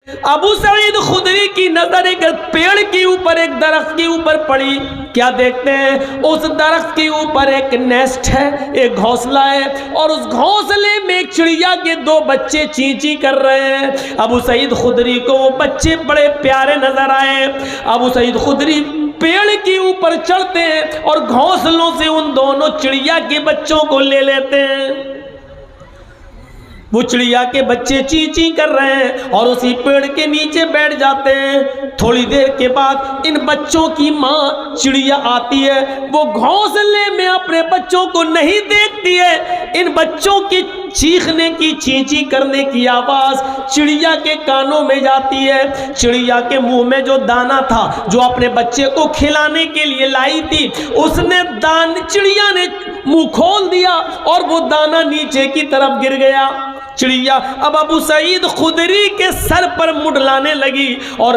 अबू सईद खुदरी की नजर एक पेड़ के ऊपर, एक दरख्त के ऊपर पड़ी। क्या देखते हैं? उस दरख्त के ऊपर एक नेस्ट है, एक घोंसला है, और उस घोंसले में एक चिड़िया के 2 बच्चे ची ची कर रहे हैं। अबू सईद खुदरी को वो बच्चे बड़े प्यारे नजर आए। अबू सईद खुदरी पेड़ के ऊपर चढ़ते हैं और घोंसलों से उन दोनों चिड़िया के बच्चों को ले लेते हैं। वो चिड़िया के बच्चे ची ची कर रहे हैं और उसी पेड़ के नीचे बैठ जाते हैं। थोड़ी देर के बाद इन बच्चों की माँ चिड़िया आती है। वो घोंसले में अपने बच्चों को नहीं देखती है। इन बच्चों की चीखने की, ची ची करने की आवाज़ चिड़िया के कानों में जाती है। चिड़िया के मुंह में जो दाना था, जो अपने बच्चे को खिलाने के लिए लाई थी, उसने चिड़िया ने मुंह खोल दिया और वो दाना नीचे की तरफ गिर गया। चिड़िया अब अबू सईद खुदरी के सर पर मुड़लाने लगी और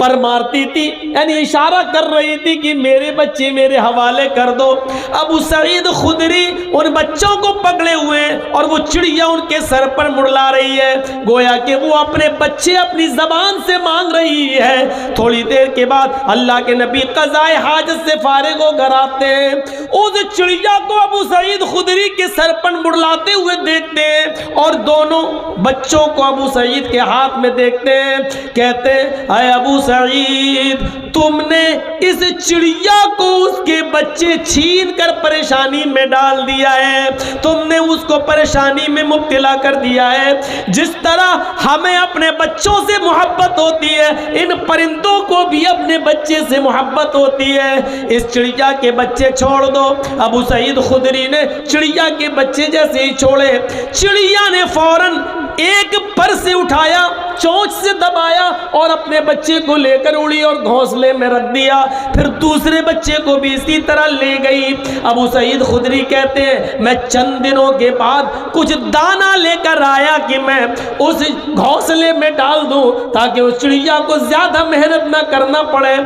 पर मारती थी, यानी इशारा कर रही थी कि मेरे बच्चे मेरे हवाले कर दो। अबू सईद खुदरी उन बच्चों को पकड़े हुए हैं और वो चिड़िया उनके सर पर मुड़ला रही है, गोया कि वो अपने बच्चे अपनी जबान से मांग रही है। थोड़ी देर के बाद अल्लाह के नबी क़ज़ाए हाजत से फारिग हो घर आते हैं। उस चिड़िया को अबू सईद खुदरी के सर पर मुड़लाते हुए देखते हैं और दोनों बच्चों को अबू सईद के हाथ में देखते हैं। कहते हैं, अरे अबू सईद, तुमने इस चिड़िया को उसके बच्चे छीन कर परेशानी में डाल दिया है, तुमने उसको परेशानी में मुब्तला कर दिया है। जिस तरह हमें अपने बच्चों से मोहब्बत होती है, इन परिंदों को भी अपने बच्चे से मोहब्बत होती है। इस चिड़िया के बच्चे छोड़ दो। अबू सईद खुदरी ने चिड़िया के बच्चे जैसे ही छोड़े, चिड़िया ने फौरन एक पर से उठाया, चोंच से दबाया और अपने बच्चे को लेकर उड़ी और घोंसले में रख दिया। फिर दूसरे बच्चे को भी इसी तरह ले गई। अबू सईद खुदरी कहते हैं, मैं चंद दिनों के बाद कुछ दाना लेकर आया कि मैं उस घोंसले में डाल दूं ताकि उस चिड़िया को ज्यादा मेहनत ना करना पड़े।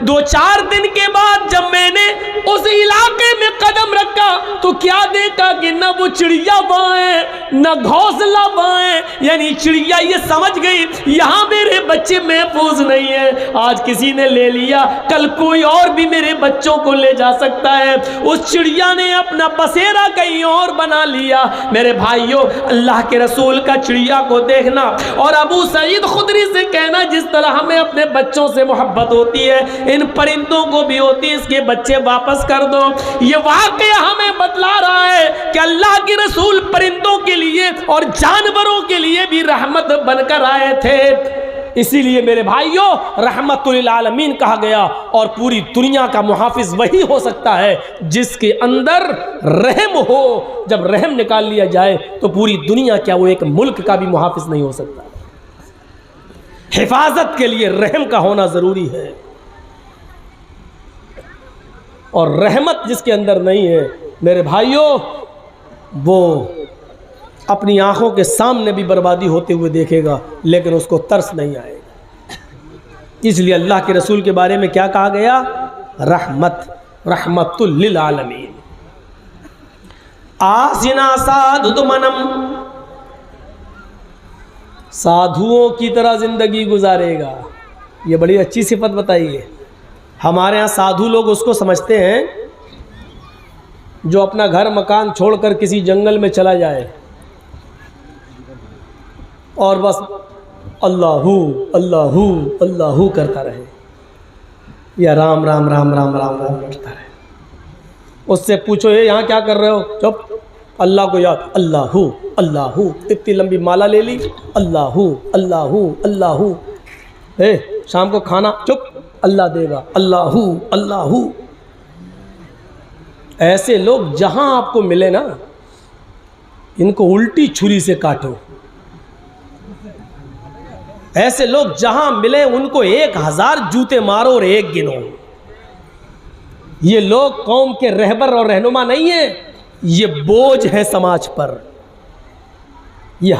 2-4 दिन के बाद जब मैंने उस इलाके में कदम रखा तो क्या देखा कि न वो चिड़िया वहां है, न घोंसला वहां है। यानी चिड़िया ये समझ गई यहां मेरे बच्चे महफूज नहीं है। आज किसी ने ले लिया, कल कोई और भी मेरे बच्चों को ले जा सकता है। उस चिड़िया ने अपना बसेरा कहीं और बना लिया। मेरे भाइयों, अल्लाह के रसूल का चिड़िया को देखना और अबू सईद खुदरी से कहना, जिस तरह हमें अपने बच्चों से मोहब्बत होती है, इन परिंदों को भी होती है, इसके बच्चे वापस कर दो। ये वाकया हमें बतला रहा है कि अल्लाह के रसूल परिंदों के लिए और जानवरों के लिए भी रहमत बनकर आए थे। इसीलिए मेरे भाइयों, रहमतुल आलमीन कहा गया। और पूरी दुनिया का मुहाफिज वही हो सकता है जिसके अंदर रहम हो। जब रहम निकाल लिया जाए तो पूरी दुनिया, क्या वो एक मुल्क का भी मुहाफिज नहीं हो सकता। हिफाजत के लिए रहम का होना जरूरी है। और रहमत जिसके अंदर नहीं है, मेरे भाइयों, वो अपनी आंखों के सामने भी बर्बादी होते हुए देखेगा, लेकिन उसको तरस नहीं आएगा। इसलिए अल्लाह के रसूल के बारे में क्या कहा गया? रहमतुल लिल आलमीन। आसिना साधु मनम, साधुओं की तरह जिंदगी गुजारेगा। ये बड़ी अच्छी सिफत बताई है। हमारे यहाँ साधु लोग उसको समझते हैं जो अपना घर मकान छोड़कर किसी जंगल में चला जाए और बस अल्लाहू अल्लाहू अल्लाहू करता रहे, या राम राम राम राम राम राम करता रहे। उससे पूछो, ये यहाँ क्या कर रहे हो? चुप, अल्लाह को याद, अल्लाहू अल्लाहू। इतनी लंबी माला ले ली, अल्लाहू अल्लाहू अल्लाहू। शाम को खाना, चुप, अल्लाह देगा, अल्लाहू अल्लाहू। ऐसे लोग जहां आपको मिले ना, इनको उल्टी छुरी से काटो। ऐसे लोग जहां मिले उनको 1000 जूते मारो और एक गिनो। ये लोग कौम के रहबर और रहनुमा नहीं है, ये बोझ है समाज पर। ये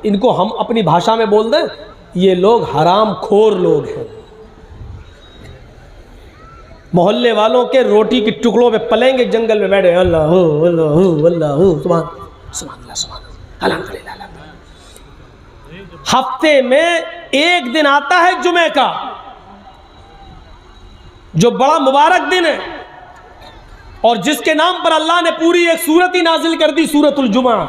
इनको हम अपनी भाषा में बोल दें, ये लोग हराम खोर लोग हैं। मोहल्ले वालों के रोटी के टुकड़ों पे पलेंगे, जंगल में बैठे अल्लाह अल्लाह अल्लाह सुभान सुभान अल्लाह सुभान अल्हम्दुलिल्लाह। हफ्ते में एक दिन आता है जुमे का, जो बड़ा मुबारक दिन है और जिसके नाम पर अल्लाह ने पूरी एक सूरत ही नाजिल कर दी, सूरतुल जुमा।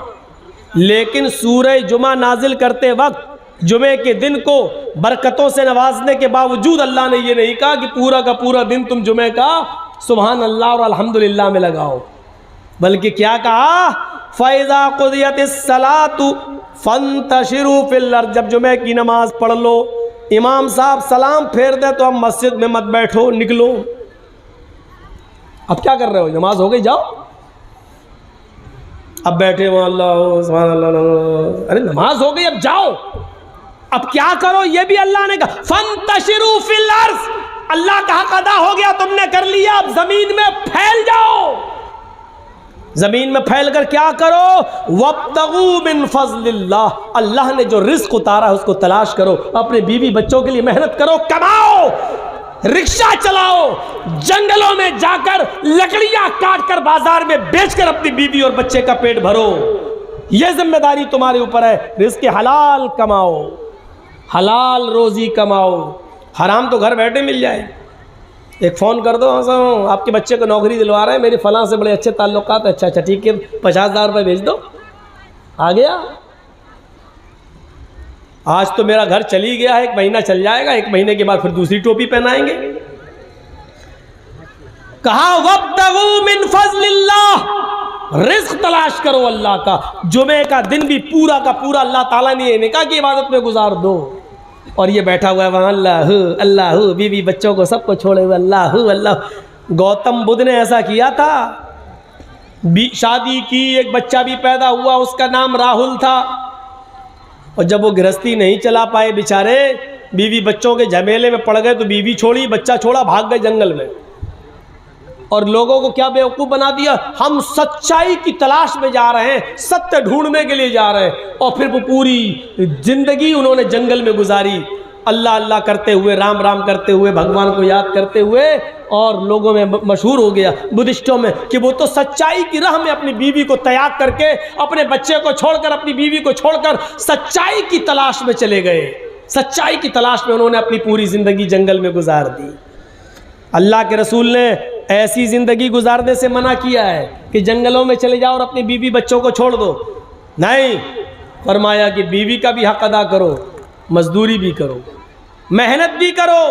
लेकिन सूरह जुमा नाजिल करते वक्त जुमे के दिन को बरकतों से नवाजने के बावजूद अल्लाह ने यह नहीं कहा कि पूरा का पूरा दिन तुम जुमे का सुभान अल्लाह और अल्हम्दुलिल्लाह में लगाओ, बल्कि क्या कहा, फ़ैज़ा क़ुदियतिस सलातु फ़ंतशिरू फ़िल अर्ज़, जब जुमे की नमाज पढ़ लो, इमाम साहब सलाम फेर दे तो अब मस्जिद में मत बैठो, निकलो। अब क्या कर रहे हो, नमाज हो गई, जाओ। अब बैठे हो अल्लाह सुभान अल्लाह, अरे नमाज हो गई, अब जाओ। अब क्या करो, ये भी अल्लाह ने कहा, फ़ंतशिरू फ़िल अर्ज़, अल्लाह का हक अदा हो गया, तुमने कर लिया, अब जमीन में फैल जाओ। जमीन में फैल कर क्या करो, वब्तगू मिन फ़ज़लिल्लाह, अल्लाह ने जो रिस्क उतारा है उसको तलाश करो, अपने बीवी बच्चों के लिए मेहनत करो, कमाओ, रिक्शा चलाओ, जंगलों में जाकर लकड़ियां काटकर बाजार में बेचकर अपनी बीवी और बच्चे का पेट भरो। यह जिम्मेदारी तुम्हारे ऊपर है। रिस्क हलाल कमाओ, हलाल रोजी कमाओ, हराम तो घर बैठे मिल जाए। एक फ़ोन कर दो, आपके बच्चे को नौकरी दिलवा रहे हैं, मेरे फलां से बड़े अच्छे ताल्लुकात, अच्छा अच्छा ठीक है, 50,000 रुपये भेज दो, आ गया। आज तो मेरा घर चली गया है, 1 महीना चल जाएगा, 1 महीने के बाद फिर दूसरी टोपी पहनाएंगे। कहा वब्तगू मिन फ़ज़लिल्लाह, रिस्क तलाश करो अल्लाह का। जुमे का दिन भी पूरा का पूरा अल्लाह ताला ने ये कहा कि इबादत में गुजार दो, और ये बैठा हुआ है वहाँ अल्लाह अल्लाह, बीवी बच्चों को सबको छोड़े हुए अल्लाह अल्लाह। गौतम बुद्ध ने ऐसा किया था, शादी की, एक बच्चा भी पैदा हुआ, उसका नाम राहुल था, और जब वो गृहस्थी नहीं चला पाए बेचारे, बीवी बच्चों के झमेले में पड़ गए, तो बीवी छोड़ी, बच्चा छोड़ा, भाग गए जंगल में। और लोगों को क्या बेवकूफ़ बना दिया, हम सच्चाई की तलाश में जा रहे हैं, सत्य ढूंढने के लिए जा रहे हैं, और फिर वो पूरी जिंदगी उन्होंने जंगल में गुजारी, अल्लाह अल्लाह करते हुए, राम राम करते हुए, भगवान को याद करते हुए, और लोगों में मशहूर हो गया बुद्धिस्टों में कि वो तो सच्चाई की राह में अपनी बीवी को त्याग करके, अपने बच्चे को छोड़कर, अपनी बीवी को छोड़कर सच्चाई की तलाश में चले गए। सच्चाई की तलाश में उन्होंने अपनी पूरी ज़िंदगी जंगल में गुजार दी। अल्लाह के रसूल ने ऐसी ज़िंदगी गुजारने से मना किया है कि जंगलों में चले जाओ और अपनी बीवी बच्चों को छोड़ दो, नहीं, फरमाया कि बीवी का भी हक अदा करो, मजदूरी भी करो, मेहनत भी करो।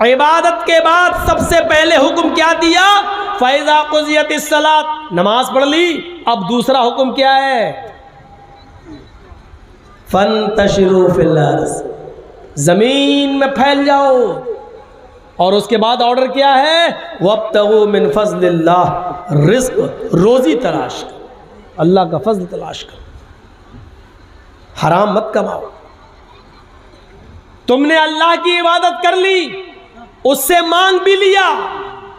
इबादत के बाद सबसे पहले हुक्म क्या दिया, फ़ैज़ा क़ुज़ियतिस सलात, नमाज पढ़ ली। अब दूसरा हुक्म क्या है, फ़ंतशिरू फ़िल अर्ज़, ज़मीन में फैल जाओ। और उसके बाद ऑर्डर क्या है, वब्तगू मिन फ़ज़लिल्लाह, रिज़्क़ रोज़ी तलाश कर, अल्लाह का फज़ल तलाश कर, हराम मत कमाओ। तुमने अल्लाह की इबादत कर ली, उससे मांग भी लिया।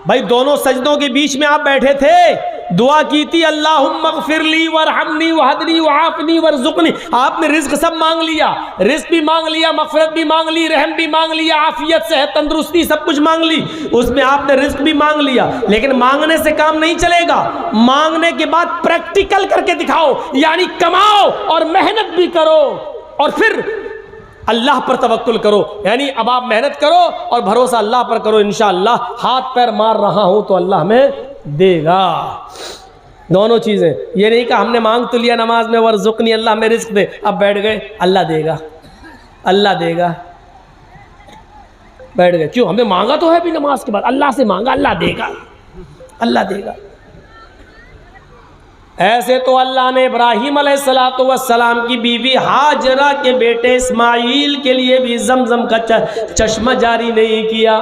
भाई दोनों सजदों के बीच में आप बैठे थे, दुआ की थी अल्लाहुम्मा ग़फ़िरली वरहमनी वहदनी वआफ़नी वरज़ुक़नी, आपने रिज़्क़ सब मांग लिया, रिज़्क़ भी मांग लिया, मग़फ़िरत भी मांग ली, रहम भी मांग लिया, आफ़ियत सेहत तंदुरुस्ती सब कुछ मांग ली, उसमें आपने रिज़्क़ भी मांग लिया। लेकिन मांगने से काम नहीं चलेगा, मांगने के बाद प्रैक्टिकल करके दिखाओ, यानी कमाओ और मेहनत भी करो, और फिर अल्लाह पर तवक्कुल करो, यानी अब आप मेहनत करो और भरोसा अल्लाह पर करो, इंशाअल्लाह हाथ पैर मार रहा हूं तो अल्लाह में देगा। दोनों चीज़ें, ये नहीं कि हमने मांग तो लिया नमाज में, वरज़ुक़नी, अल्लाह में रिज़्क़ दे, अब बैठ गए अल्लाह देगा, अल्लाह देगा, बैठ गए। क्यों, हमने मांगा तो है भी नमाज के बाद, अल्लाह से मांगा, अल्लाह देगा, अल्लाह देगा। ऐसे तो अल्लाह ने इब्राहीम अलैहिस्सलातु वस्सलाम की बीवी हाजरा के बेटे इस्माईल के लिए भी ज़मज़म का चश्मा जारी नहीं किया।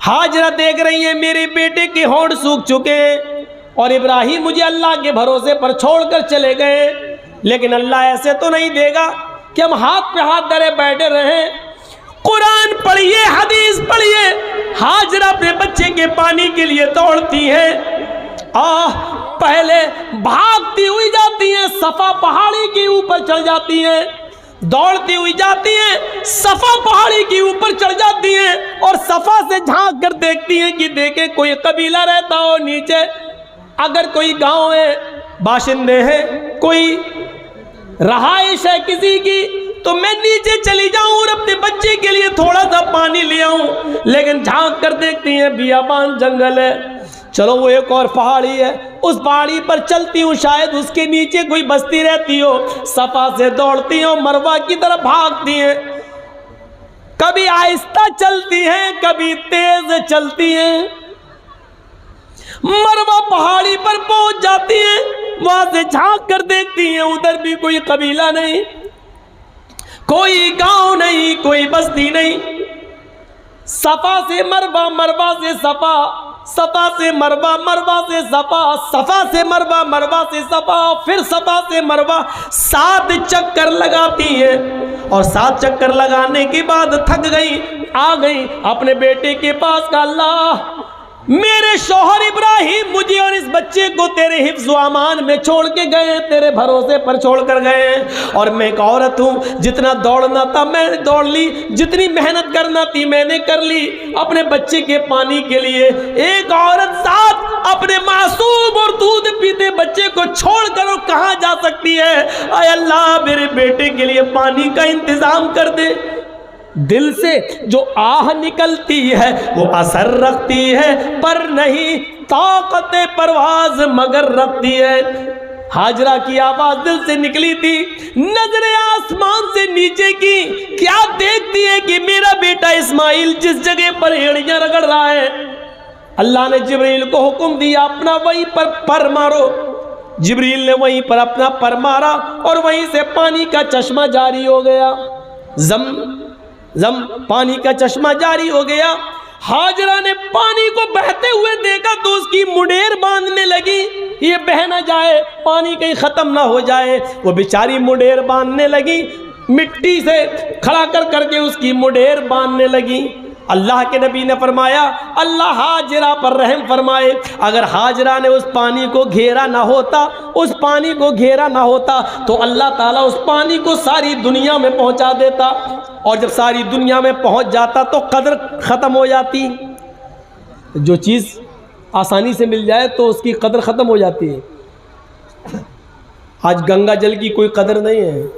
हाजरा देख रही है मेरे बेटे के होंठ सूख चुके, और इब्राहीम मुझे अल्लाह के भरोसे पर छोड़कर चले गए, लेकिन अल्लाह ऐसे तो नहीं देगा कि हम हाथ पे हाथ धरे बैठे रहें। कुरान पढ़िए, हदीस पढ़िए, हाजरा अपने बच्चे के पानी के लिए दौड़ती है, पहले भागती हुई जाती हैं, सफा पहाड़ी के ऊपर चढ़ जाती हैं, दौड़ती हुई जाती हैं, सफा पहाड़ी के ऊपर चढ़ जाती हैं, और सफा से झांक कर देखती हैं कि देखे कोई कबीला रहता हो नीचे, अगर कोई गांव है, बाशिंदे हैं, कोई रहाइश है किसी की, तो मैं नीचे चली जाऊं और अपने बच्चे के लिए थोड़ा सा पानी ले आऊं, लेकिन झांक कर देखती हैं बियाबान जंगल है। चलो वो एक और पहाड़ी है, उस पहाड़ी पर चलती हूँ, शायद उसके नीचे कोई बस्ती रहती हो। सफा से दौड़ती हो, मरवा की तरफ भागती हैं, कभी आहिस्ता चलती हैं, कभी तेज चलती हैं। मरवा पहाड़ी पर पहुंच जाती हैं, वहां से झांक कर देखती हैं, उधर भी कोई कबीला नहीं, कोई गांव नहीं, कोई बस्ती नहीं। सफा से मरवा, मरवा से सफा, सफा से मरवा, मरवा से सफा, सफा से मरवा, मरवा से सफा, फिर सफा से मरवा 7 चक्कर लगाती हैं। और 7 चक्कर लगाने के बाद थक गई, आ गई अपने बेटे के पास का, अल्लाह मेरे शौहर इब्राहिम मुझे और इस बच्चे को तेरे हिफ्ज़ व अमान में छोड़ के गए, तेरे भरोसे पर छोड़ कर गए। और मैं एक औरत हूँ, जितना दौड़ना था मैंने दौड़ ली, जितनी मेहनत करना थी मैंने कर ली अपने बच्चे के पानी के लिए। एक औरत साथ अपने मासूम और दूध पीते बच्चे को छोड़ कर वो कहाँ जा सकती है? आय अल्लाह मेरे बेटे के लिए पानी का इंतज़ाम कर दे। दिल से जो आह निकलती है वो असर रखती है, पर नहीं ताकत परवाज मगर रखती है। हाजरा की आवाज दिल से निकली थी, नजरें आसमान से नीचे की, क्या देखती है कि मेरा बेटा इस्माइल जिस जगह पर एड़ियां रगड़ रहा है, अल्लाह ने जिब्रील को हुक्म दिया अपना वहीं पर मारो। जिब्रील ने वहीं पर अपना पर मारा और वहीं से पानी का चश्मा जारी हो गया। जम पानी का चश्मा जारी हो गया। हाजरा ने पानी को बहते हुए देखा तो उसकी मुडेर बांधने लगी, ये बह ना जाए, पानी कहीं ख़त्म ना हो जाए। वो बेचारी मुडेर बांधने लगी, मिट्टी से खड़ा करके उसकी मुडेर बांधने लगी। अल्लाह के नबी ने फरमाया अल्लाह हाजरा पर रहम फरमाए, अगर हाजरा ने उस पानी को घेरा ना होता, उस पानी को घेरा ना होता तो अल्लाह ताला उस पानी को सारी दुनिया में पहुंचा देता, और जब सारी दुनिया में पहुंच जाता तो कदर ख़त्म हो जाती। जो चीज़ आसानी से मिल जाए तो उसकी कदर ख़त्म हो जाती है। आज गंगा जल की कोई कदर नहीं है,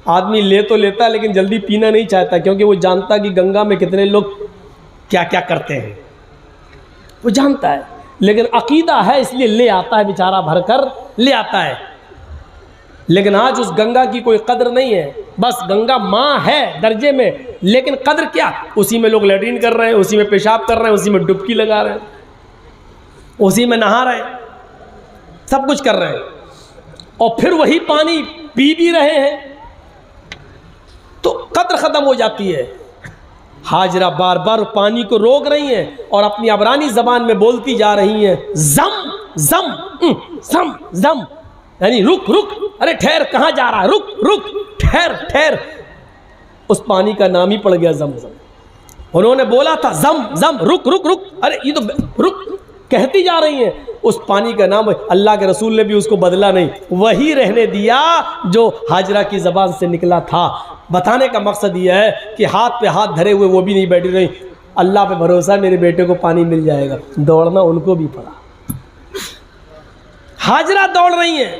आदमी ले तो लेता है लेकिन जल्दी पीना नहीं चाहता, क्योंकि वो जानता कि गंगा में कितने लोग क्या क्या करते हैं, वो जानता है। लेकिन अकीदा है इसलिए ले आता है, बेचारा भरकर ले आता है। लेकिन आज उस गंगा की कोई कदर नहीं है, बस गंगा माँ है दर्जे में, लेकिन कदर क्या, उसी में लोग लैट्रिन कर रहे हैं, उसी में पेशाब कर रहे हैं, उसी में डुबकी लगा रहे हैं, उसी में नहा रहे हैं, सब कुछ कर रहे हैं, और फिर वही पानी पी भी रहे हैं, तो कदर ख़त्म हो जाती है। हाजरा बार बार पानी को रोक रही हैं और अपनी अबरानी ज़बान में बोलती जा रही हैं, जम जम जम जम, यानी रुक रुक, अरे ठहर, कहाँ जा रहा है, रुक रुक, ठहर ठहर। उस पानी का नाम ही पड़ गया जमजम। उन्होंने बोला था जम जम, रुक रुक रुक, अरे ये तो रुक कहती जा रही हैं, उस पानी का नाम अल्लाह के रसूल ने भी उसको बदला नहीं, वही रहने दिया जो हाजरा की ज़बान से निकला था। बताने का मकसद यह है कि हाथ पे हाथ धरे हुए वो भी नहीं बैठी रही, अल्लाह पे भरोसा मेरे बेटे को पानी मिल जाएगा, दौड़ना उनको भी पड़ा। हाजरा दौड़ रही हैं।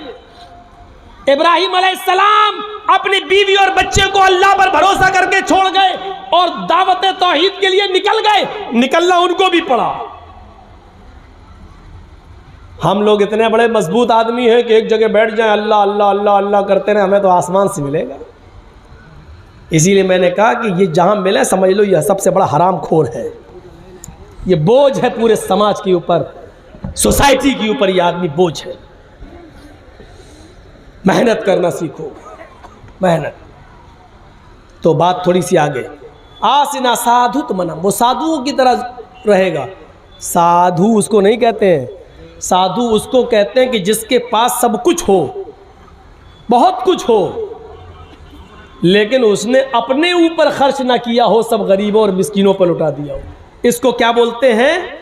इब्राहिम अलैहिस्सलाम अपनी बीवी और बच्चे को अल्लाह पर भरोसा करके छोड़ गए और दावत तौहीद के लिए निकल गए, निकलना उनको भी पड़ा। हम लोग इतने बड़े मजबूत आदमी हैं कि एक जगह बैठ जाएं, अल्लाह अल्लाह अल्लाह अल्लाह करते रहे, हमें तो आसमान से मिलेगा। इसीलिए मैंने कहा कि ये जहां मिले समझ लो यह सबसे बड़ा हराम खोर है, ये बोझ है पूरे समाज के ऊपर, सोसाइटी के ऊपर ये आदमी बोझ है। मेहनत करना सीखो, मेहनत। तो बात थोड़ी सी आगे, आसिना साधु मना, वो साधुओं की तरह रहेगा। साधु उसको नहीं कहते हैं, साधु उसको कहते हैं कि जिसके पास सब कुछ हो, बहुत कुछ हो, लेकिन उसने अपने ऊपर खर्च ना किया हो, सब गरीबों और मिस्कीनों पर लुटा दिया हो, इसको क्या बोलते हैं?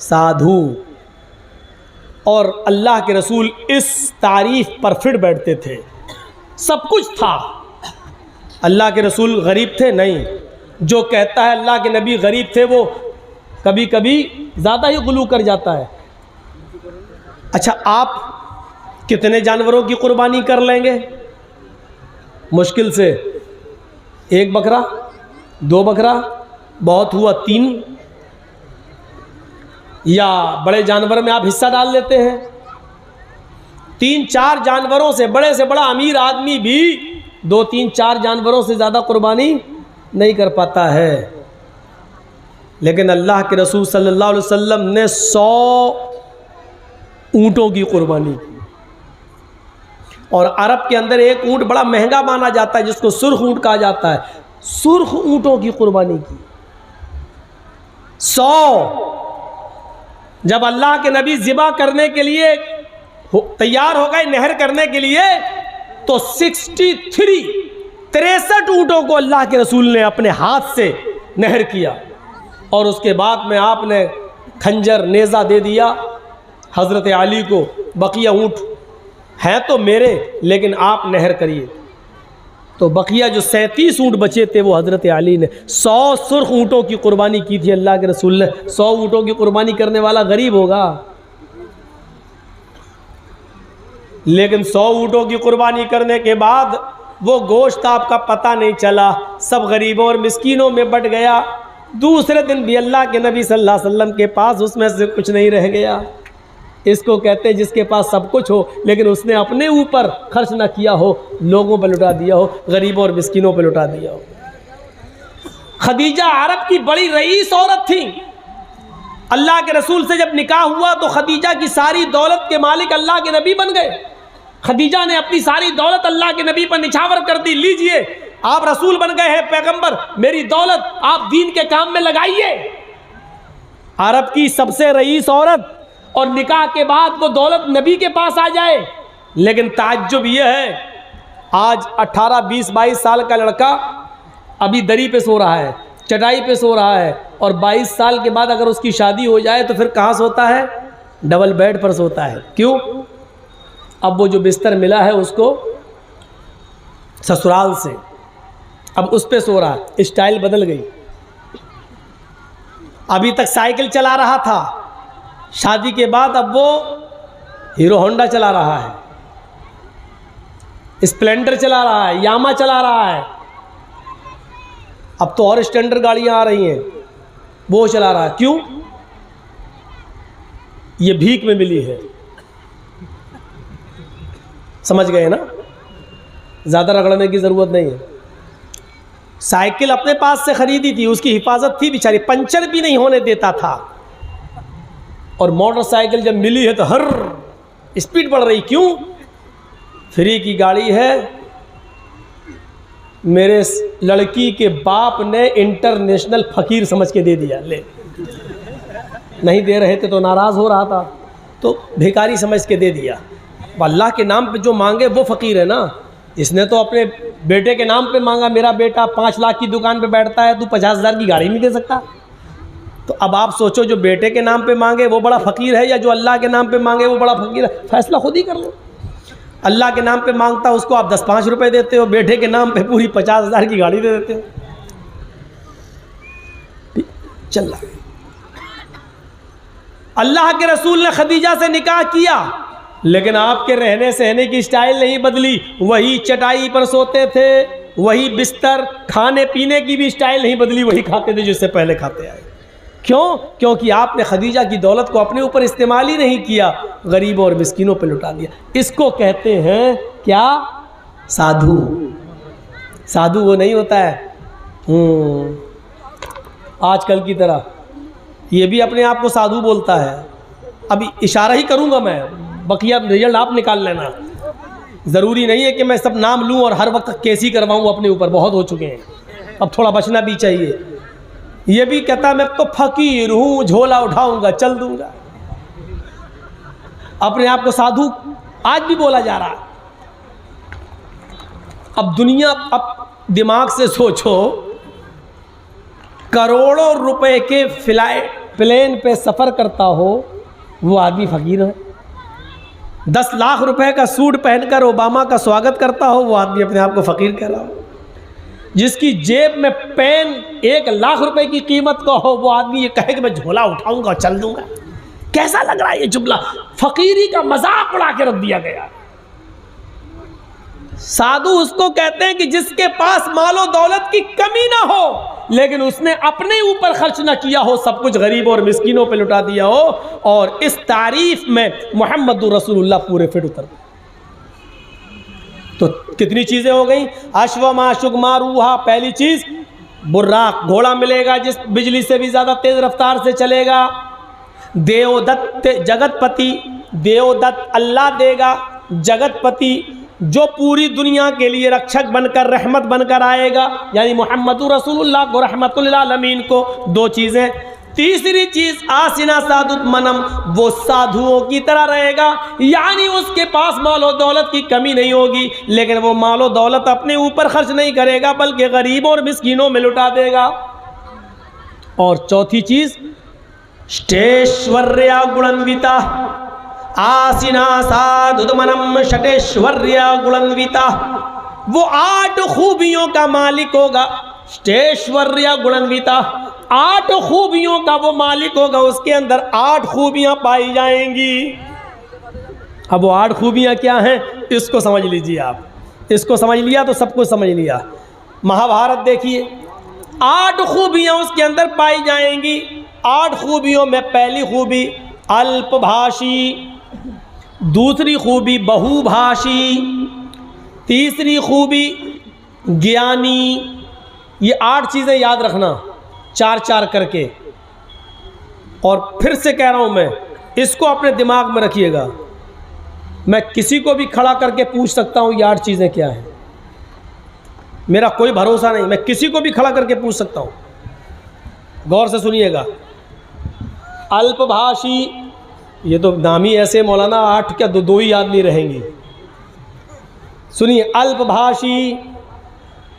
साधु। और अल्लाह के रसूल इस तारीफ पर फिर बैठते थे। सब कुछ था, अल्लाह के रसूल गरीब थे? नहीं। जो कहता है अल्लाह के नबी गरीब थे वो कभी कभी ज़्यादा ही गुलू कर जाता है। अच्छा, आप कितने जानवरों की कुर्बानी कर लेंगे? मुश्किल से 1 बकरा, 2 बकरा, बहुत हुआ 3, या बड़े जानवर में आप हिस्सा डाल लेते हैं। 3-4 जानवरों से बड़ा अमीर आदमी भी 2-3-4 जानवरों से ज़्यादा कुर्बानी नहीं कर पाता है। लेकिन अल्लाह के रसूल सल्लल्लाहु अलैहि वसल्लम ने 100 ऊँटों की कुर्बानी की। और अरब के अंदर एक ऊँट बड़ा महंगा माना जाता है जिसको सुर्ख ऊँट कहा जाता है। सुर्ख ऊँटों की कुर्बानी की 100। जब अल्लाह के नबी ज़िबा करने के लिए तैयार हो गए नहर करने के लिए, तो 63 ऊँटों को अल्लाह के रसूल ने अपने हाथ से नहर किया। और उसके बाद में आपने खंजर नेज़ा दे दिया हज़रत अली को, बकिया ऊँट हैं तो मेरे, लेकिन आप नहर करिए। तो बकिया जो 37 ऊँट बचे थे वो हज़रत अली ने 100 सुर्ख ऊँटों की कुर्बानी की थी अल्लाह के रसूल ने। 100 ऊँटों की कुर्बानी करने वाला गरीब होगा, लेकिन 100 ऊँटों की कुर्बानी करने के बाद वो गोश्त आपका पता नहीं चला, सब गरीबों और मिस्कीनों में बट गया। दूसरे दिन भी अल्लाह के नबी सल्लल्लाहु अलैहि वसल्लम के पास उसमें से कुछ नहीं रह गया। इसको कहते हैं जिसके पास सब कुछ हो लेकिन उसने अपने ऊपर खर्च ना किया हो, लोगों पर लुटा दिया हो, गरीबों और मिस्कीनों पर लुटा दिया हो। खदीजा अरब की बड़ी रईस औरत थी। अल्लाह के रसूल से जब निकाह हुआ तो खदीजा की सारी दौलत के मालिक अल्लाह के नबी बन गए। खदीजा ने अपनी सारी दौलत अल्लाह के नबी पर निछावर कर दी, लीजिए आप रसूल बन गए हैं, पैगंबर, मेरी दौलत आप दीन के काम में लगाइए। अरब की सबसे रईस औरत, और निकाह के बाद वो दौलत नबी के पास आ जाए। लेकिन ताज्जुब यह है, आज 18, 20, 22 साल का लड़का अभी दरी पे सो रहा है, चटाई पे सो रहा है, और 22 साल के बाद अगर उसकी शादी हो जाए तो फिर कहाँ सोता है? डबल बेड पर सोता है। क्यों? अब वो जो बिस्तर मिला है उसको ससुराल से, अब उस पे सो रहा है। स्टाइल बदल गई। अभी तक साइकिल चला रहा था, शादी के बाद अब वो हीरो होंडा चला रहा है, स्प्लेंडर चला रहा है, यामा चला रहा है। अब तो और स्टैंडर्ड गाड़ियां आ रही हैं, वो चला रहा है। क्यों? ये भीख में मिली है। समझ गए ना? ज़्यादा रगड़ने की ज़रूरत नहीं है। साइकिल अपने पास से ख़रीदी थी, उसकी हिफाजत थी बेचारी, पंचर भी नहीं होने देता था। और मोटरसाइकिल जब मिली है तो हर स्पीड बढ़ रही। क्यों? फ्री की गाड़ी है। मेरे लड़की के बाप ने इंटरनेशनल फ़कीर समझ के दे दिया। ले, नहीं दे रहे थे तो नाराज़ हो रहा था, तो भिखारी समझ के दे दिया। अल्लाह के नाम पे जो मांगे वो फ़कीर है ना। इसने तो अपने बेटे के नाम पे मांगा, मेरा बेटा 5 लाख की दुकान पे बैठता है, तू 50,000 की गाड़ी नहीं दे सकता। तो अब आप सोचो, जो बेटे के नाम पे मांगे वो बड़ा फ़कीर है, या जो अल्लाह के नाम पे मांगे वो बड़ा फ़कीर है? फैसला खुद ही कर लो। अल्लाह के नाम पे मांगता उसको आप 10-5 रुपये देते हो, बेटे के नाम पे पूरी 50,000 की गाड़ी दे देते हो। चल रहा। अल्लाह के रसूल ने खदीजा से निकाह किया, लेकिन आपके रहने सहने की स्टाइल नहीं बदली। वही चटाई पर सोते थे, वही बिस्तर, खाने पीने की भी स्टाइल नहीं बदली, वही खाते थे जिससे पहले खाते आए। क्यों? क्योंकि आपने खदीजा की दौलत को अपने ऊपर इस्तेमाल ही नहीं किया, गरीबों और मिस्कीनों पे लुटा दिया। इसको कहते हैं क्या? साधु। साधु वो नहीं होता है आजकल की तरह, ये भी अपने आप को साधु बोलता है। अभी इशारा ही करूँगा मैं, बकिया रिजल्ट आप निकाल लेना। ज़रूरी नहीं है कि मैं सब नाम लूँ और हर वक्त केसी करवाऊँ अपने ऊपर, बहुत हो चुके हैं, अब थोड़ा बचना भी चाहिए। ये भी कहता मैं तो फ़कीर हूँ, झोला उठाऊंगा चल दूंगा। अपने आप को साधु आज भी बोला जा रहा है। अब दुनिया, अब दिमाग से सोचो, करोड़ों रुपए के प्लेन पे सफ़र करता हो वो आदमी फ़कीर है। 10 लाख रुपए का सूट पहनकर ओबामा का स्वागत करता हो वो आदमी अपने आप को फ़कीर कह रहा हो। जिसकी जेब में पेन 1 लाख रुपए की कीमत का हो वो आदमी ये कहे कि मैं झोला उठाऊंगा चल दूंगा। कैसा लग रहा है ये जुमला? फ़कीरी का मजाक उड़ा के रख दिया गया। साधु उसको कहते हैं कि जिसके पास मालो दौलत की कमी ना हो, लेकिन उसने अपने ऊपर खर्च ना किया हो, सब कुछ गरीबों और मिस्कीनों पे लुटा दिया हो। और इस तारीफ में मुहम्मदुर रसूलुल्लाह पूरे फिट उतर। तो कितनी चीजें हो गई? अश्वमा शुगमारूहा, पहली चीज बुर्राक, घोड़ा मिलेगा जिस बिजली से भी ज्यादा तेज रफ्तार से चलेगा। देवदत्त, जगतपति, देवदत्त अल्लाह देगा, जगतपति जो पूरी दुनिया के लिए रक्षक बनकर, रहमत बनकर आएगा, यानी मुहम्मदुर रसूलुल्लाह को, रहमतुल आलमीन को। दो चीजें। तीसरी चीज आसिना सादुत मनम, वो साधुओं की तरह रहेगा, यानी उसके पास मालो दौलत की कमी नहीं होगी, लेकिन वो मालो दौलत अपने ऊपर खर्च नहीं करेगा, बल्कि गरीबों और मिस्कीनों में लुटा देगा। और चौथी चीज ष्टेश्वर्या गुणान्विता, आसिना साधुमनम षटेश्वर्या गुणान्विता, वो 8 खूबियों का मालिक होगा। ष्टेश्वर्या गुणान्विता, 8 खूबियों का वो मालिक होगा, उसके अंदर 8 खूबियां पाई जाएंगी। अब वो 8 खूबियां क्या हैं, इसको समझ लीजिए आप। इसको समझ लिया तो सब कुछ समझ लिया। महाभारत देखिए, 8 खूबियां उसके अंदर पाई जाएंगी। 8 खूबियों में पहली खूबी अल्पभाषी, दूसरी खूबी बहुभाषी, तीसरी खूबी ज्ञानी। ये 8 चीज़ें याद रखना, 4-4 करके। और फिर से कह रहा हूँ मैं, इसको अपने दिमाग में रखिएगा। मैं किसी को भी खड़ा करके पूछ सकता हूँ ये 8 चीज़ें क्या हैं, मेरा कोई भरोसा नहीं, मैं किसी को भी खड़ा करके पूछ सकता हूँ। गौर से सुनिएगा। अल्पभाषी, ये तो नाम ही ऐसे मौलाना, 8 क्या 2 ही याद नहीं रहेंगी। सुनिए, अल्पभाषी,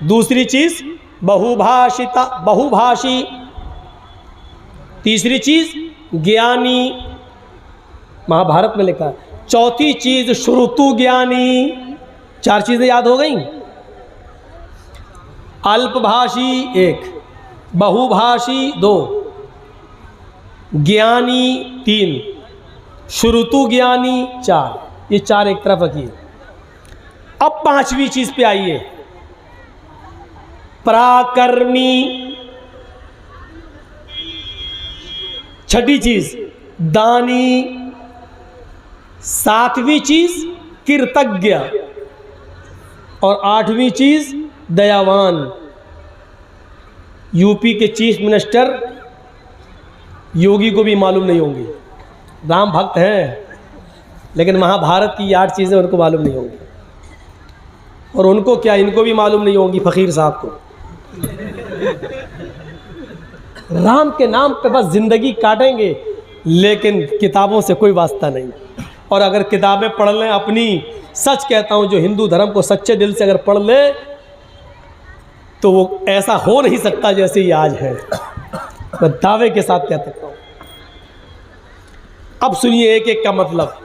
दूसरी चीज बहुभाषिता, बहुभाषी, तीसरी चीज ज्ञानी, महाभारत में लिखा। चौथी चीज श्रुतु ज्ञानी। 4 चीजें याद हो गई। अल्पभाषी 1, बहुभाषी 2, ज्ञानी 3, श्रुतु ज्ञानी 4। ये 4 एक तरफ रखिए। अब 5वीं चीज पे आइए, पराक्रमी। 6ठी चीज दानी। 7वीं चीज कृतज्ञ। और 8वीं चीज दयावान। यूपी के चीफ मिनिस्टर योगी को भी मालूम नहीं होंगी, राम भक्त हैं, लेकिन महाभारत की 8 चीज़ें उनको मालूम नहीं होंगी। और उनको क्या, इनको भी मालूम नहीं होंगी, फ़कीर साहब को। राम के नाम पे बस ज़िंदगी काटेंगे, लेकिन किताबों से कोई वास्ता नहीं। और अगर किताबें पढ़ लें अपनी, सच कहता हूँ, जो हिंदू धर्म को सच्चे दिल से अगर पढ़ ले, तो वो ऐसा हो नहीं सकता जैसे ये आज है। मैं दावे के साथ कह सकता हूँ। अब सुनिए एक एक का मतलब।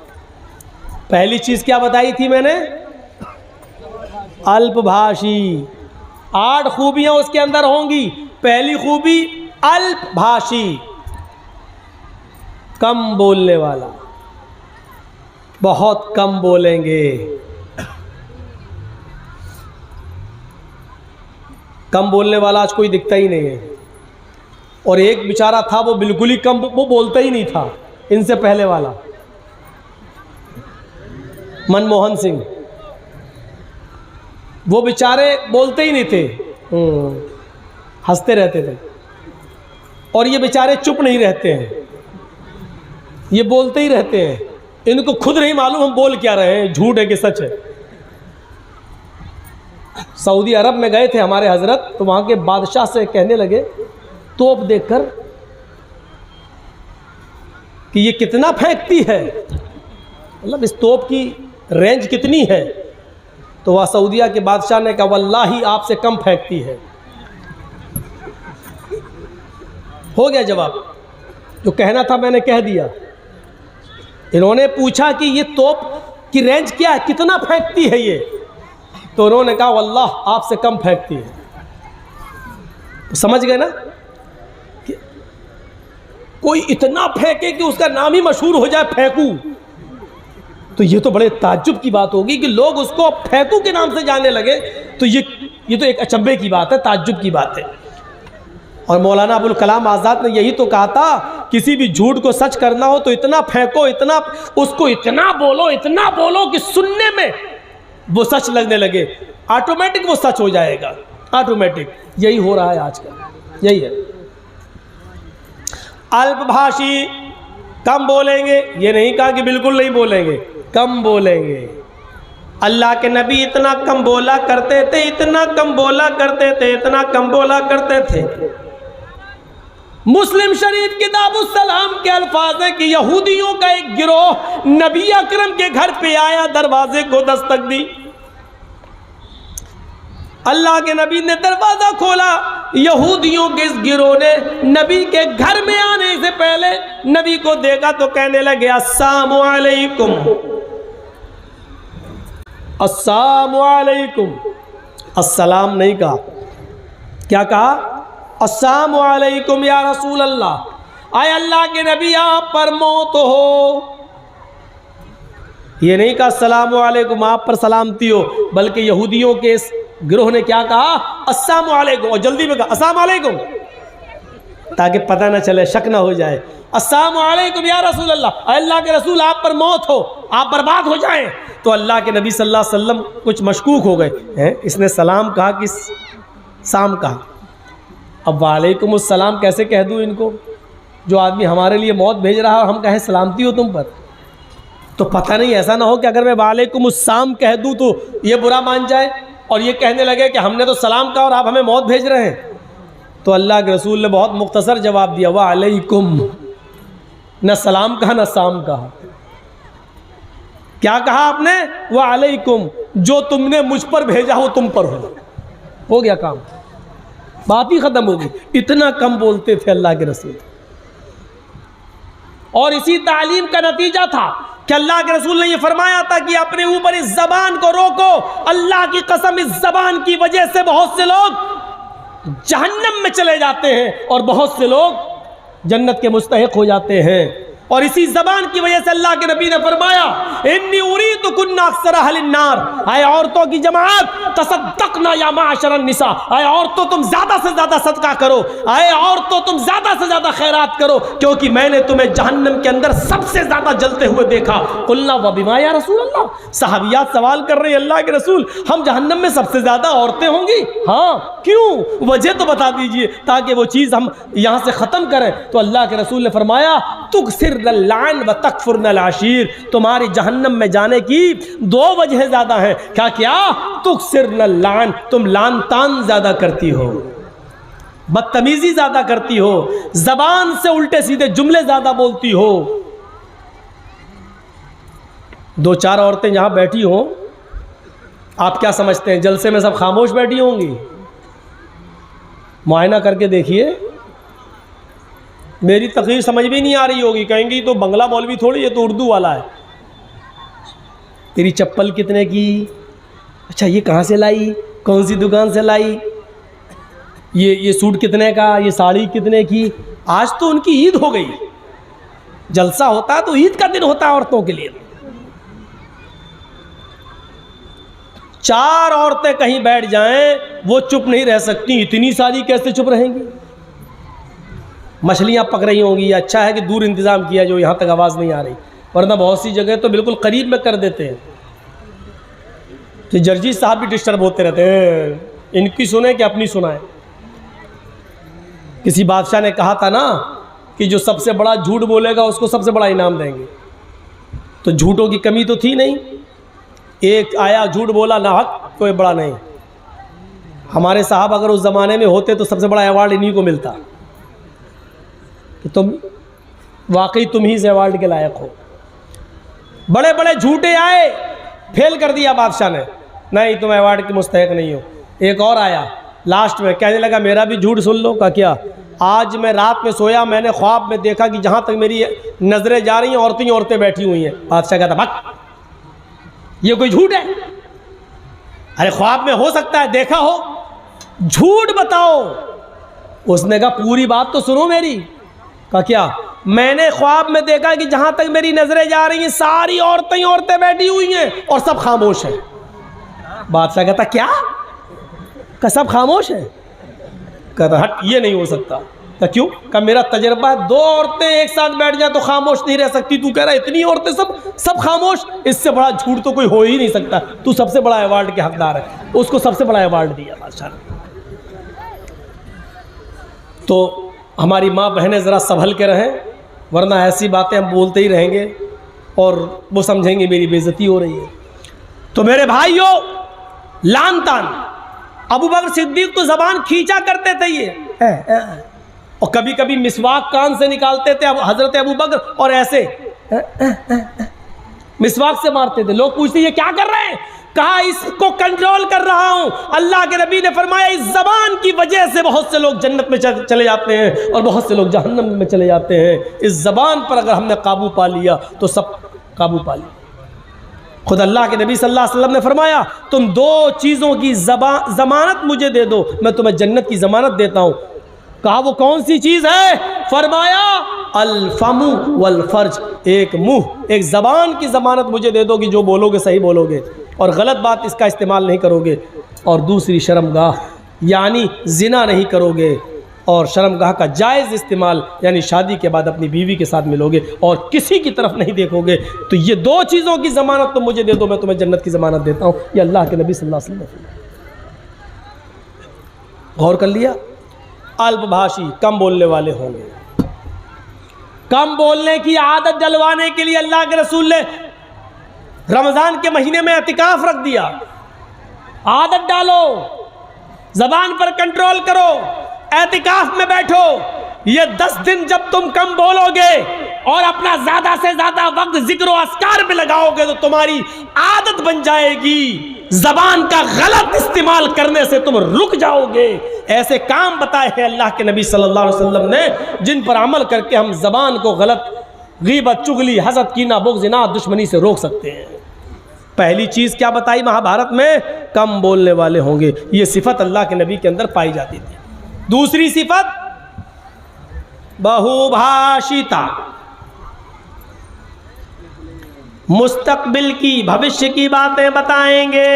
पहली चीज क्या बताई थी मैंने? अल्पभाषी। 8 खूबियां उसके अंदर होंगी। पहली खूबी अल्पभाषी, कम बोलने वाला, बहुत कम बोलेंगे। कम बोलने वाला आज कोई दिखता ही नहीं है। और एक बेचारा था, वो बिल्कुल ही कम, वो बोलता ही नहीं था, इनसे पहले वाला मनमोहन सिंह। वो बेचारे बोलते ही नहीं थे, हंसते रहते थे। और ये बेचारे चुप नहीं रहते हैं, ये बोलते ही रहते हैं। इनको खुद नहीं मालूम हम बोल क्या रहे हैं, झूठ है कि सच है। सऊदी अरब में गए थे हमारे हजरत, तो वहाँ के बादशाह से कहने लगे तोप देखकर कि ये कितना फेंकती है, मतलब इस तोप की रेंज कितनी है। तो वह सऊदिया के बादशाह ने कहा वल्लाही आपसे कम फेंकती है। हो गया जवाब, जो कहना था मैंने कह दिया। इन्होंने पूछा कि ये तोप की रेंज क्या है, कितना फेंकती है ये, तो उन्होंने कहा वल्लाह आपसे कम फेंकती है। तो समझ गए ना कि कोई इतना फेंके कि उसका नाम ही मशहूर हो जाए फेंकू, तो ये तो बड़े ताज्जुब की बात होगी कि लोग उसको फेंकू के नाम से जानने लगे। तो ये तो एक अचंभे की बात है, ताज्जुब की बात है। और मौलाना अबुल कलाम आज़ाद ने यही तो कहा था, किसी भी झूठ को सच करना हो तो इतना फेंको, इतना उसको इतना बोलो कि सुनने में वो सच लगने लगे, ऑटोमेटिक वो सच हो जाएगा, ऑटोमेटिक। यही हो रहा है आजकल, यही है। अल्पभाषी, कम बोलेंगे, ये नहीं कहा कि बिल्कुल नहीं बोलेंगे, कम बोलेंगे। अल्लाह के नबी इतना कम बोला करते थे, इतना कम बोला करते थे, इतना कम बोला करते थे। मुस्लिम शरीफ किताबुस सलाम के अल्फाज है कि यहूदियों का एक गिरोह नबी अकरम के घर पे आया, दरवाजे को दस्तक दी। अल्लाह के नबी ने दरवाजा खोला, यहूदियों के इस गिरोह ने नबी के घर में आने से पहले नबी को देखा तो कहने लगे अस्सलामु अलैकुम, अस्सलामु अलैकुम। अस्सलाम नहीं कहा, क्या कहा? अस्सलामु अलैकुम या रसूल अल्लाह, आए अल्लाह के नबी आप पर मौत हो। ये नहीं कहा अस्सलामु अलैकुम आप पर सलामती हो, बल्कि यहूदियों के इस गिरोह ने क्या कहा? अस्सलामु अलैकुम, और जल्दी में कहा अस्सलामु अलैकुम, ताकि पता ना चले, शक ना हो जाए। अस्सलामु अलैकुम या रसूल अल्लाह, अल्लाह के रसूल आप पर मौत हो, आप बर्बाद हो जाएं। तो अल्लाह के नबी सल्लल्लाहु अलैहि वसल्लम कुछ मशकूक हो गए हैं, इसने सलाम कहा कि साम कहा। अब वालेकुमुस्सलाम कैसे कह दूँ इनको, जो आदमी हमारे लिए मौत भेज रहा है और हम कहें सलामती हो तुम पर? तो पता नहीं ऐसा ना हो कि अगर मैं वालेकुमुस्सलाम कह दूँ तो ये बुरा मान जाए और ये कहने लगे कि हमने तो सलाम कहा और आप हमें मौत भेज रहे हैं। तो अल्लाह के रसूल ने बहुत मुख्तसर जवाब दिया, वालेकुम, न सलाम कहा न साम कहा। क्या कहा आपने? वालेकुम, जो तुमने मुझ पर भेजा हो तुम पर हो गया काम, बात ही खत्म होगी। इतना कम बोलते थे अल्लाह के रसूल। और इसी तालीम का नतीजा था कि अल्लाह के रसूल ने यह फरमाया था कि अपने ऊपर इस जबान को रोको। अल्लाह की कसम, इस जबान की वजह से बहुत से लोग जहन्नम में चले जाते हैं और बहुत से लोग जन्नत के मुस्तहिक हो जाते हैं। और इसी जबान की वजह से अल्लाह के नबी ने फरमाया, इन्नी उरीदु कुन्ना अक्सर अहलिन नार, आए औरतों की जमात, तसद्दक़ना या माशरन निसा, आए औरतों तुम ज्यादा से ज्यादा सदका करो, आए औरतों तुम ज्यादा से ज्यादा खैरात करो, क्योंकि मैंने तुम्हें जहन्नम के अंदर सबसे ज्यादा जलते हुए देखा। कुल्ला व बिमा या रसूल अल्लाह, सहाबियात सवाल कर रहे हैं, अल्लाह के रसूल हम जहन्नम में सबसे ज्यादा औरतें होंगी? हाँ, क्यों? वजह तो बता दीजिए ताकि वो चीज़ हम यहाँ से ख़त्म करें। तो अल्लाह के रसूल ने फरमाया, तुकसिर लान व तकफुरन आशीर, तुम्हारी जहन्नम में जाने की दो वजह ज्यादा हैं। क्या क्या? तुकसिर लान, तुम लान तान ज्यादा करती हो, बदतमीजी ज्यादा करती हो, जबान से उल्टे सीधे जुमले ज्यादा बोलती हो। दो चार औरतें यहां बैठी हो, आप क्या समझते हैं जलसे में सब खामोश बैठी होंगी? मुआयना करके देखिए, मेरी तकरीर समझ भी नहीं आ रही होगी, कहेंगी तो बंगला मौलवी थोड़ी, ये तो उर्दू वाला है। तेरी चप्पल कितने की? अच्छा ये कहाँ से लाई, कौन सी दुकान से लाई? ये सूट कितने का, ये साड़ी कितने की? आज तो उनकी ईद हो गई, जलसा होता है तो ईद का दिन होता है औरतों के लिए। चार औरतें कहीं बैठ जाएं वो चुप नहीं रह सकती, इतनी सारी कैसे चुप रहेंगी? मछलियाँ पक रही होंगी, अच्छा है कि दूर इंतज़ाम किया जो यहाँ तक आवाज़ नहीं आ रही, वरना बहुत सी जगह तो बिल्कुल करीब में कर देते हैं कि जर्जी साहब भी डिस्टर्ब होते रहते हैं, इनकी सुने कि अपनी सुनाए। किसी बादशाह ने कहा था ना कि जो सबसे बड़ा झूठ बोलेगा उसको सबसे बड़ा इनाम देंगे, तो झूठों की कमी तो थी नहीं। एक आया झूठ बोला ना हक, कोई बड़ा नहीं। हमारे साहब अगर उस ज़माने में होते तो सबसे बड़ा अवार्ड इन्हीं को मिलता कि तुम वाकई तुम ही से अवार्ड के लायक हो। बड़े बड़े झूठे आए, फेल कर दिया बादशाह ने, नहीं तुम अवार्ड के मुस्तहिक नहीं हो। एक और आया, लास्ट में कहने लगा मेरा भी झूठ सुन लो। का क्या? आज मैं रात में सोया, मैंने ख्वाब में देखा कि जहाँ तक मेरी नज़रें जा रही हैं औरतें औरतें बैठी हुई हैं। बादशाह कहता भाग, ये कोई झूठ है? अरे ख्वाब में हो सकता है देखा हो, झूठ बताओ। उसने कहा पूरी बात तो सुनो मेरी। का क्या? मैंने ख्वाब में देखा कि जहां तक मेरी नजरें जा रही हैं सारी औरतें ही औरतें बैठी हुई हैं और सब खामोश हैं। बादशाह कहता क्या? का सब खामोश है? कहता हट, ये नहीं हो सकता। तो क्यों? का मेरा तजर्बा है, दो औरतें एक साथ बैठ जाए तो खामोश नहीं रह सकती। तू कह रहा है इतनी औरतें सब खामोश? इससे बड़ा झूठ तो कोई हो ही नहीं सकता। तू सबसे बड़ा अवार्ड के हकदार है। उसको सबसे बड़ा अवार्ड दिया बादशाह ने। तो हमारी माँ बहनें ज़रा संभल के रहें, वरना ऐसी बातें हम बोलते ही रहेंगे और वो समझेंगे मेरी बेइज्जती हो रही है। तो मेरे भाइयों, लान तान अबू बकर सिद्दीक तो ज़बान खींचा करते थे ये, और कभी कभी मिसवाक कान से निकालते थे हजरत अबू बकर और ऐसे मिसवाक से मारते थे। लोग पूछते ये क्या कर रहे हैं? कहा इसको कंट्रोल कर रहा हूं। अल्लाह के नबी ने फरमाया इस जबान की वजह से बहुत से लोग जन्नत में चले जाते हैं और बहुत से लोग जहन्नम में चले जाते हैं। इस जबान पर अगर हमने काबू पा लिया तो सब काबू पा लिया। खुद अल्लाह के नबी सल्लल्लाहु अलैहि वसल्लम ने फरमाया तुम दो चीज़ों की जमानत मुझे दे दो, मैं तुम्हें जन्नत की जमानत देता हूँ। कहा वो कौन सी चीज़ है? फरमाया अल फमु वल फर्ज, एक मुंह एक ज़बान की ज़मानत मुझे दे दो कि जो बोलोगे सही बोलोगे और गलत बात इसका इस्तेमाल नहीं करोगे, और दूसरी शर्मगाह यानी जिना नहीं करोगे, और शर्मगाह का जायज़ इस्तेमाल यानी शादी के बाद अपनी बीवी के साथ मिलोगे और किसी की तरफ नहीं देखोगे। तो ये दो चीज़ों की ज़मानत तो मुझे दे दो, मैं तुम्हें जन्नत की ज़मानत देता हूँ। ये अल्लाह के नबी सल्लल्लाहु अलैहि वसल्लम। गौर कर लिया? अल्पभाषी कम बोलने वाले होंगे। कम बोलने की आदत डलवाने के लिए अल्लाह के रसूल ने रमज़ान के महीने में एतिकाफ रख दिया। आदत डालो, ज़बान पर कंट्रोल करो, एतिकाफ में बैठो। ये 10 दिन जब तुम कम बोलोगे और अपना ज़्यादा से ज़्यादा वक्त जिक्र और अस्कार पे लगाओगे तो तुम्हारी आदत बन जाएगी। ज़बान का गलत इस्तेमाल करने से तुम रुक जाओगे। ऐसे काम बताए हैं अल्लाह के नबी सल्लल्लाहु अलैहि वसल्लम ने जिन पर अमल करके हम ज़बान को गलत गीबत, चुगली, हसद, कीना, बुग़्ज़, इनाद, दुश्मनी से रोक सकते हैं। पहली चीज़ क्या बताई महाभारत में? कम बोलने वाले होंगे। ये सिफत अल्लाह के नबी के अंदर पाई जाती थी। दूसरी सिफत बहुभाषिता, मुस्तकबिल की, भविष्य की बातें बताएंगे।